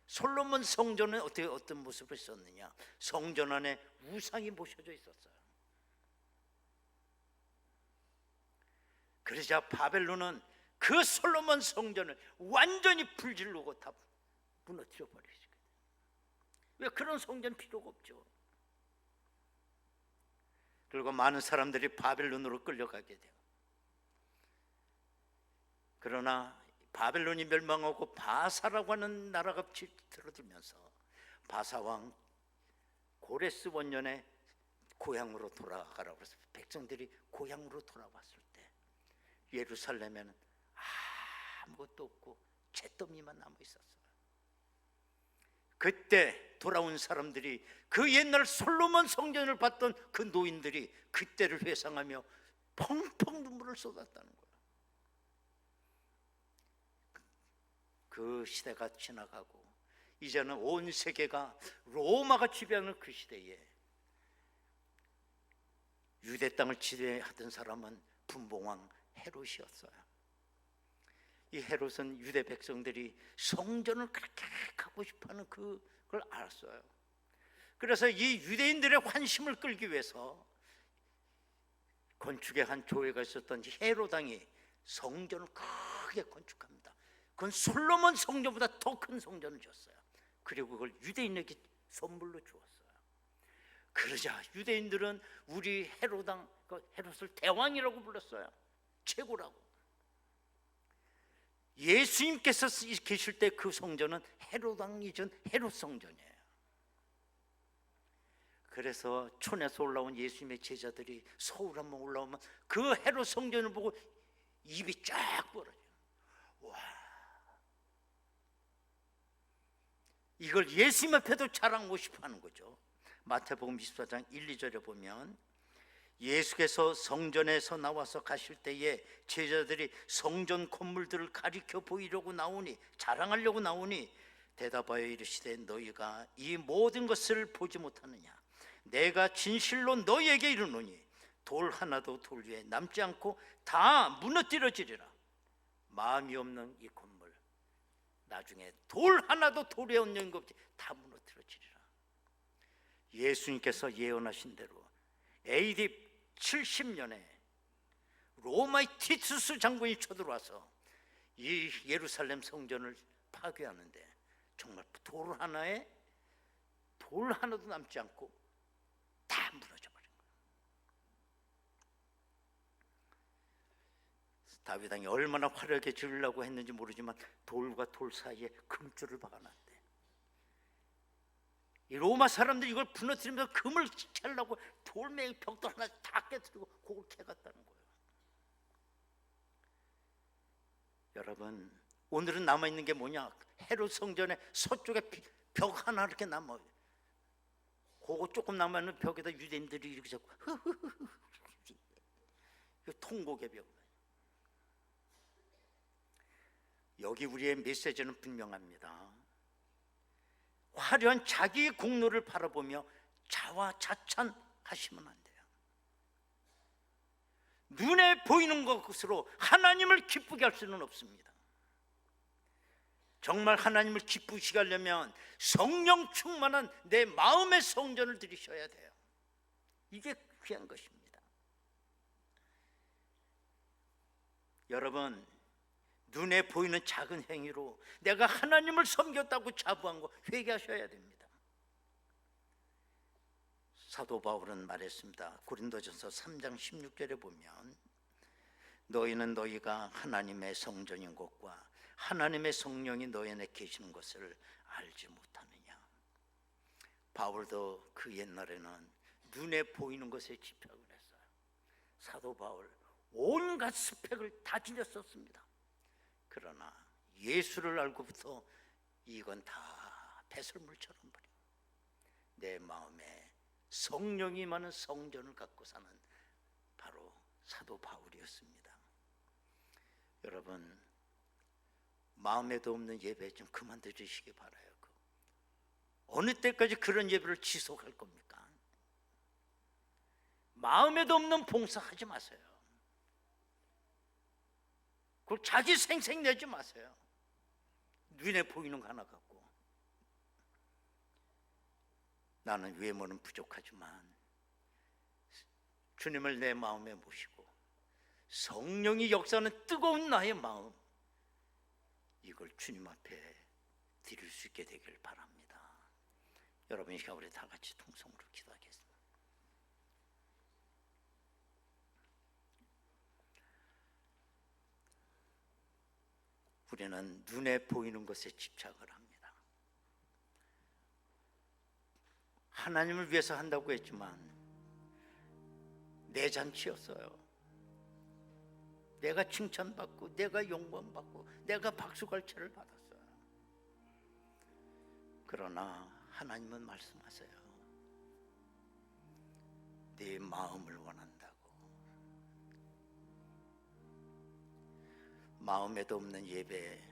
솔로몬 성전은 어떤 모습을 있었느냐? 성전 안에 우상이 모셔져 있었어요. 그러자 바벨론은 그 솔로몬 성전을 완전히 불질르고 다 무너뜨려 버리시거든요. 왜? 그런 성전 필요가 없죠. 그리고 많은 사람들이 바벨론으로 끌려가게 돼요. 그러나 바벨론이 멸망하고 바사라고 하는 나라가 들어들면서 바사왕 고레스 원년에 고향으로 돌아가라고 해서 백성들이 고향으로 돌아왔을 때 예루살렘에는 아무것도 없고 잿더미만 남아 있었어요. 그때 돌아온 사람들이 그 옛날 솔로몬 성전을 봤던 그 노인들이 그때를 회상하며 펑펑 눈물을 쏟았다는 거예요. 그 시대가 지나가고 이제는 온 세계가 로마가 지배하는 그 시대에 유대 땅을 지배하던 사람은 분봉왕 헤롯이었어요. 이 헤롯은 유대 백성들이 성전을 그렇게 가고 싶어하는 그걸 알았어요. 그래서 이 유대인들의 환심을 끌기 위해서 건축의 한 조회가 있었던 헤롯 왕이 성전을 크게 건축합니다. 그건 솔로몬 성전보다 더 큰 성전을 줬어요. 그리고 그걸 유대인에게 선물로 주었어요. 그러자 유대인들은 우리 헤롯왕, 헤롯을 대왕이라고 불렀어요. 최고라고. 예수님께서 계실 때 그 성전은 헤롯왕 이전 헤롯 성전이에요. 그래서 촌에서 올라온 예수님의 제자들이 서울 한번 올라오면 그 헤롯 성전을 보고 입이 쫙 벌어져요. 와, 이걸 예수님 앞에도 자랑하고 싶어 하는 거죠. 마태복음 24장 1, 2절에 보면 예수께서 성전에서 나와서 가실 때에 제자들이 성전 건물들을 가리켜 보이려고 나오니, 자랑하려고 나오니 대답하여 이르시되 너희가 이 모든 것을 보지 못하느냐? 내가 진실로 너희에게 이르노니 돌 하나도 돌 위에 남지 않고 다 무너뜨려지리라. 마음이 없는 이 건물 나중에 돌 하나도 돌 위에 얹는 것 없이 다 무너뜨려지리라. 예수님께서 예언하신 대로 AD 70년에 로마의 티투스 장군이 쳐들어와서 이 예루살렘 성전을 파괴하는데 정말 돌 하나도 남지 않고 다 무너져 버린 거예요. 다윗 왕이 얼마나 화려하게 지으려고 했는지 모르지만 돌과 돌 사이에 금줄을 박아놨대. 이 로마 사람들이 이걸 부러뜨리면서 금을 채려고 돌멩이 벽돌 하나 다 깨뜨리고 그걸 캐갔다는 거예요. 여러분, 오늘은 남아있는 게 뭐냐? 헤롯 성전의 서쪽에 벽 하나 이렇게 남아요. 그거 조금 남아있는 벽에다 유대인들이 이렇게 자꾸 통곡의 벽. 여기 우리의 메시지는 분명합니다. 화려한 자기의 공로를 바라보며 자화자찬하시면 안 돼요. 눈에 보이는 것으로 하나님을 기쁘게 할 수는 없습니다. 정말 하나님을 기쁘시게 하려면 성령 충만한 내 마음의 성전을 드리셔야 돼요. 이게 귀한 것입니다. 여러분, 눈에 보이는 작은 행위로 내가 하나님을 섬겼다고 자부한 거 회개하셔야 됩니다. 사도 바울은 말했습니다. 고린도전서 3장 16절에 보면 너희는 너희가 하나님의 성전인 것과 하나님의 성령이 너희 안에 계시는 것을 알지 못하느냐. 바울도 그 옛날에는 눈에 보이는 것에 집착을 했어요. 사도 바울 온갖 스펙을 다 지녔었습니다. 그러나 예수를 알고부터 이건 다 배설물처럼 버려. 내 마음에 성령이 많은 성전을 갖고 사는 바로 사도 바울이었습니다. 여러분, 마음에도 없는 예배 좀 그만 드리시기 바라요. 어느 때까지 그런 예배를 지속할 겁니까? 마음에도 없는 봉사하지 마세요. 그걸 자기 생색 내지 마세요. 눈에 보이는 거 하나 갖고. 나는 외모는 부족하지만 주님을 내 마음에 모시고 성령이 역사하는 뜨거운 나의 마음, 이걸 주님 앞에 드릴 수 있게 되길 바랍니다. 여러분, 이 시간 우리 다 같이 통성으로 기도하겠습니다. 우리는 눈에 보이는 것에 집착을 합니다. 하나님을 위해서 한다고 했지만 내 잔치였어요. 내가 칭찬받고 내가 영광받고 내가 박수갈채를 받았어요. 그러나 하나님은 말씀하세요. 네 마음을 원한다고. 마음에도 없는 예배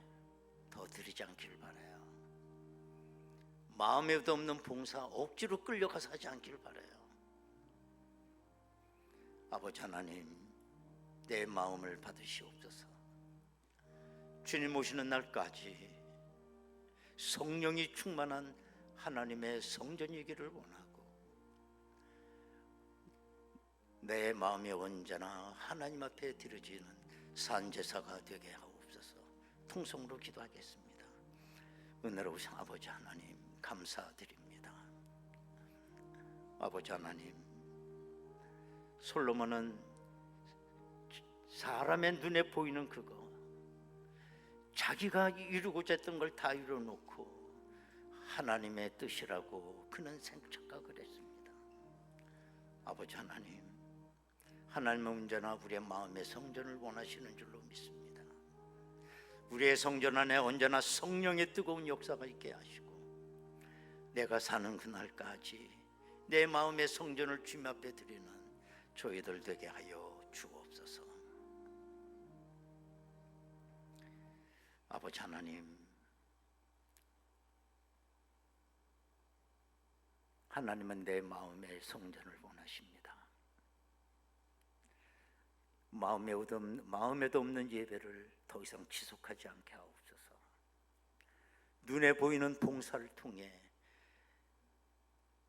더 드리지 않기를 바라요. 마음에도 없는 봉사 억지로 끌려가서 하지 않기를 바라요. 아버지 하나님, 내 마음을 받으시옵소서. 주님 오시는 날까지 성령이 충만한 하나님의 성전이기를 원하고 내 마음이 언제나 하나님 앞에 드려지는 산제사가 되게 하옵소서. 통성으로 기도하겠습니다. 은혜로우신 아버지 하나님, 감사드립니다. 아버지 하나님, 솔로몬은 사람의 눈에 보이는 그거, 자기가 이루고자 했던 걸 다 이뤄놓고 하나님의 뜻이라고 그는 생착각을 했습니다. 아버지 하나님, 하나님은 언제나 우리의 마음의 성전을 원하시는 줄로 믿습니다. 우리의 성전 안에 언제나 성령의 뜨거운 역사가 있게 하시고 내가 사는 그날까지 내 마음의 성전을 주님 앞에 드리는 저희들 되게 하여 주옵소서. 아버지 하나님, 하나님은 내 마음의 성전을 원하십니다. 마음에도 없는 예배를 더 이상 지속하지 않게 하옵소서. 눈에 보이는 봉사를 통해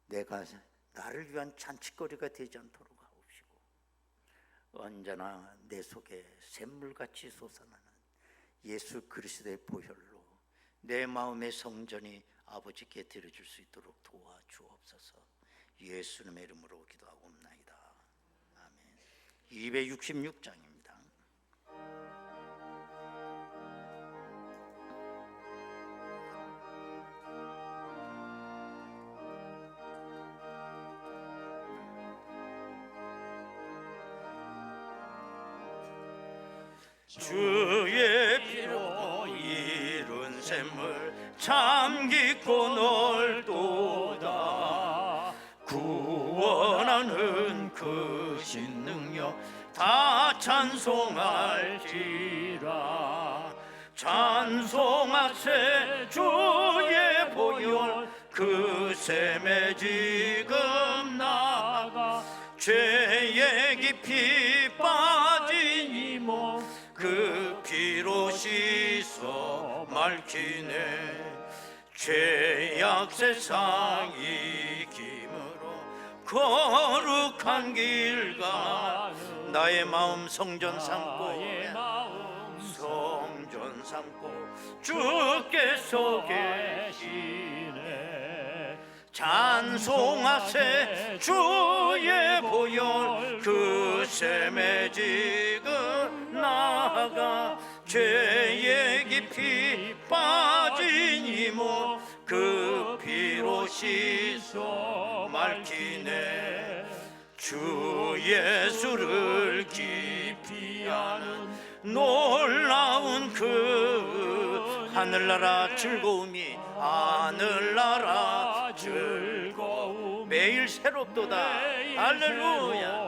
내가 나를 위한 잔치거리가 되지 않도록 하옵시고 언제나 내 속에 샘물같이 솟아나는 예수 그리스도의 보혈로 내 마음의 성전이 아버지께 드려줄 수 있도록 도와주옵소서. 예수님의 이름으로 기도하옵나이다. 아멘. 266장입니다. 주의 피로 이룬 샘물 참 깊고 넓도다. 구원하는 그 신능력 다 찬송할지라. 찬송하세 주의 보혈 그 샘에 지금 나가. 죄의 깊이 빠진 이 몸 그 피로 씻어 맑히네. 죄악 세상 이김으로 거룩한 길 가. 나의 마음 성전 삼고 성전 삼고 주께서 계시네. 찬송하세 주의 보혈 그 샘에 지금 나가. 죄의 깊이 빠진 이 몸 그 피로 씻어 맑히네. 주 예수를 깊이 아는 놀라운 그 하늘나라 즐거움이 하늘나라 즐거움 매일 새롭도다. 할렐루야.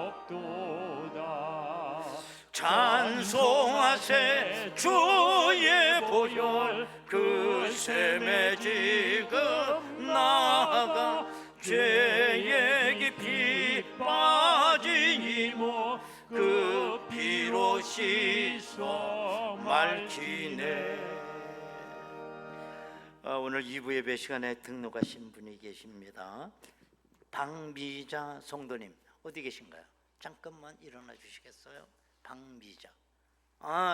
찬송하세 주의 보혈 그 샘에 지금 나가. 죄의 깊이 빠진 이 몸 그 피로 씻어 밝히네. 오늘 2부 예배 시간에 등록하신 분이 계십니다. 박미자 성도님 어디 계신가요? 잠깐만 일어나 주시겠어요? 박미자,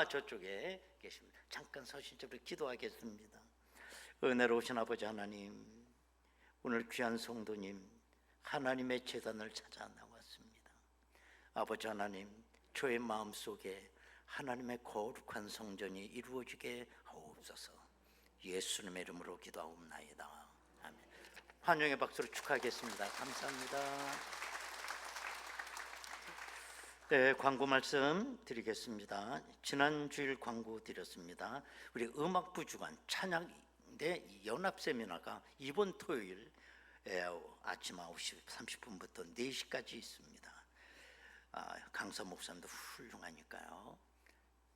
저쪽에 계십니다. 잠깐 서신 좀 기도하겠습니다. 은혜로우신 아버지 하나님, 오늘 귀한 성도님 하나님의 제단을 찾아 나왔습니다. 아버지 하나님, 저의 마음속에 하나님의 거룩한 성전이 이루어지게 하옵소서. 예수님의 이름으로 기도하옵나이다. 아멘. 환영의 박수로 축하하겠습니다. 감사합니다. 네, 광고 말씀 드리겠습니다. 지난 주일 광고 드렸습니다. 우리 음악부 주간 찬양대 연합 세미나가 이번 토요일 아침 9시 30분부터 4시까지 있습니다. 강사 목사님도 훌륭하니까요.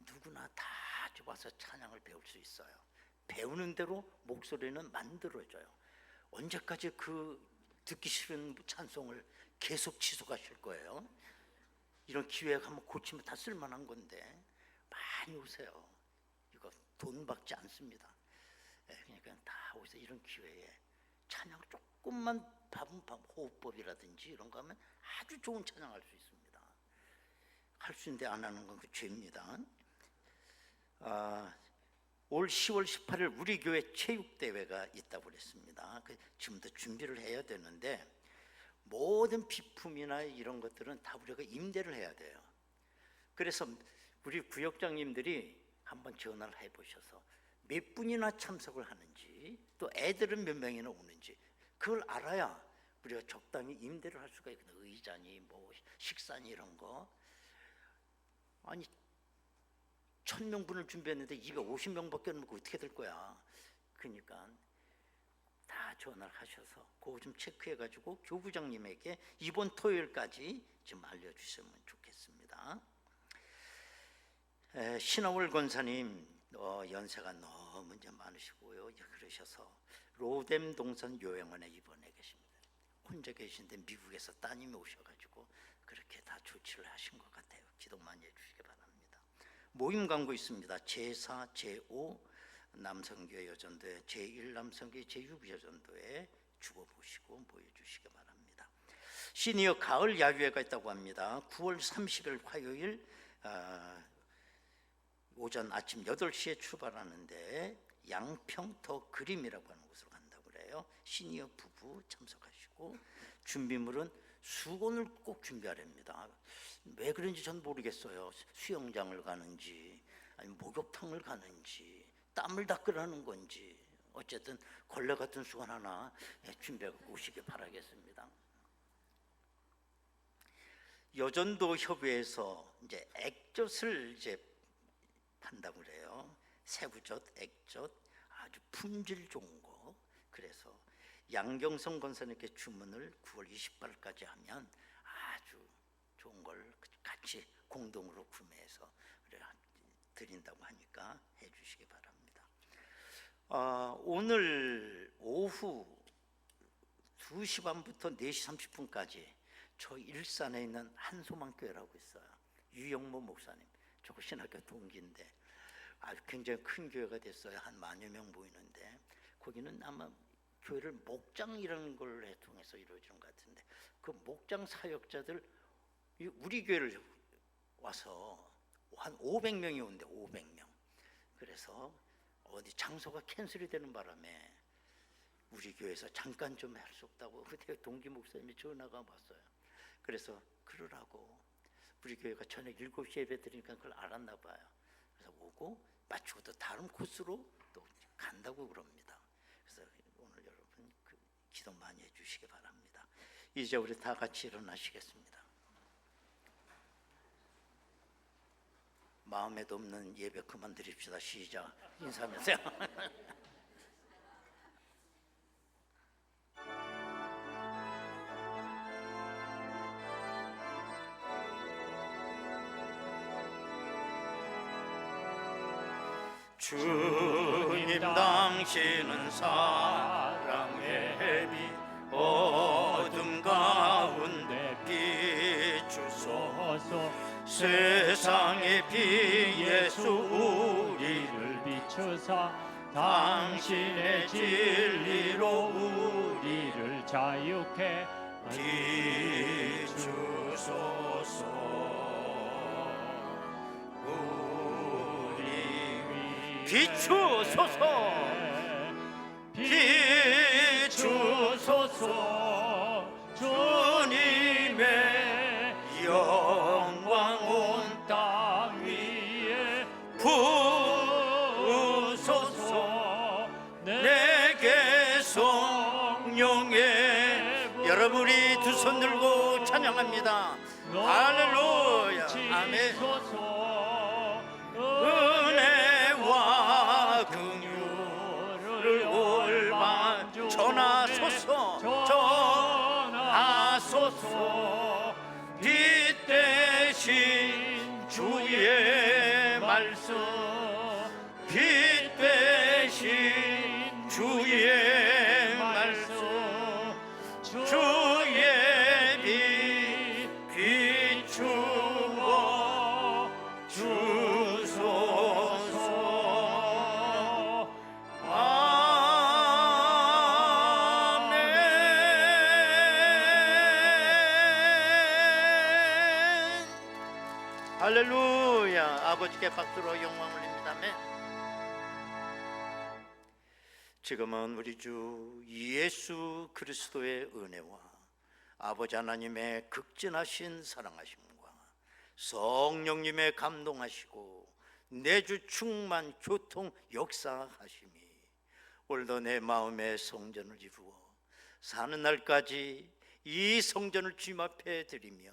누구나 다 와서 찬양을 배울 수 있어요. 배우는 대로 목소리는 만들어져요. 언제까지 그 듣기 싫은 찬송을 계속 지속하실 거예요? 이런 기회가 한번 고치면 다 쓸만한 건데 많이 오세요. 이거 돈 받지 않습니다. 그러니까 다 오세요. 이런 기회에 찬양 조금만 호흡법이라든지 이런 거 하면 아주 좋은 찬양할 수 있습니다. 할 수 있는데 안 하는 건 그 죄입니다. 올 10월 18일 우리 교회 체육대회가 있다고 그랬습니다. 지금부터 준비를 해야 되는데 모든 비품이나 이런 것들은 다 우리가 임대를 해야 돼요. 그래서 우리 구역장님들이 한번 전화를 해보셔서 몇 분이나 참석을 하는지, 또 애들은 몇 명이나 오는지 그걸 알아야 우리가 적당히 임대를 할 수가 있거든요. 의자니 뭐 식사니 이런 거. 아니 1000명분을 준비했는데 250명밖에 안 먹고 어떻게 될 거야. 그러니까 다 전화를 하셔서 그거 좀 체크해가지고 교구장님에게 이번 토요일까지 좀 알려주시면 좋겠습니다. 신하울 권사님 연세가 너무 이제 많으시고요. 그러셔서 로뎀 동산 요양원에 입원해 계십니다. 혼자 계신데 미국에서 따님이 오셔가지고 그렇게 다 조치를 하신 것 같아요. 기도 많이 해주시기 바랍니다. 모임 광고 있습니다. 제4, 제5 남성교회 여전도회, 제1 남성교회, 제6 여전도회 죽어보시고 모여주시기 바랍니다. 시니어 가을 야유회가 있다고 합니다. 9월 30일 화요일 오전 아침 8시에 출발하는데 양평 더 그림이라고 하는 곳으로 간다고 그래요. 시니어 부부 참석하시고 준비물은 수건을 꼭 준비하랍니다. 왜 그런지 전 모르겠어요. 수영장을 가는지 아니면 목욕탕을 가는지 땀을 닦으라는 건지 어쨌든 걸레 같은 수건 하나 준비하고 오시기 바라겠습니다. 여전도 협의회에서 이제 액젓을 이제 판다고 그래요. 새우젓, 액젓 아주 품질 좋은 거. 그래서 양경성 권사님께 주문을 9월 28일까지 하면 아주 좋은 걸 같이 공동으로 구매해서 드린다고 하니까 해주시기 바랍니다. 오늘 오후 2시 반부터 4시 30분까지 저 일산에 있는 한소망교회라고 있어요. 유영모 목사님, 저거 신학교 동기인데 아주 굉장히 큰 교회가 됐어요. 한 10,000여 명 모이는데 거기는 아마 교회를 목장이라는 걸 통해서 이루어지는 것 같은데 그 목장 사역자들 우리 교회를 와서 한 500명이 온대. 500명. 그래서 어디 장소가 캔슬이 되는 바람에 우리 교회에서 잠깐 좀 할 수 없다고 그때 동기 목사님이 전화가 왔어요. 그래서 그러라고 우리 교회가 저녁 7시에 예배 드리니까 그걸 알았나 봐요. 그래서 오고 마치고 또 다른 코스로 또 간다고 그럽니다. 그래서 오늘 여러분 기도 많이 해주시기 바랍니다. 이제 우리 다 같이 일어나시겠습니다. 마음에도 없는 예배 그만 드립시다. 시작. 인사하면서요. 주님 당신은 사랑의 빛 어둠 가운데 비추소서 세상의 비 예수 우리 주사 당신의 진리로 우리를 자유케 비추소서. 우리 비추소서. 비추소서. 주님의 영광 온 땅 위에 부으소서. 내게 성령의. 여러분 우리 두 손 들고 찬양합니다. 할렐루야. 아멘. 은혜와 긍휼을 올바 전하소서. 전하소서. 빛 대신 주의 말씀. 빛 대신 주의 말씀. 주의 빛 비추어 주소서. 아멘. 할렐루야. 아버지께 박수로 영광 올립니다. 아멘. 지금은 우리 주 예수 그리스도의 은혜와 아버지 하나님의 극진하신 사랑하심과 성령님의 감동하시고 내주 충만 교통 역사하심이 오늘도 내 마음에 성전을 이루어 사는 날까지 이 성전을 주님 앞에 드리며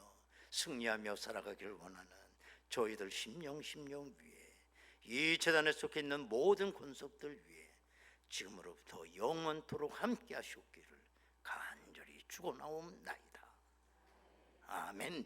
승리하며 살아가기를 원하는 저희들 심령 위에 이 재단에 속해 있는 모든 권속들 위에 지금으로부터 영원토록 함께 하시옵기를 간절히 축원하옵나이다. 아멘.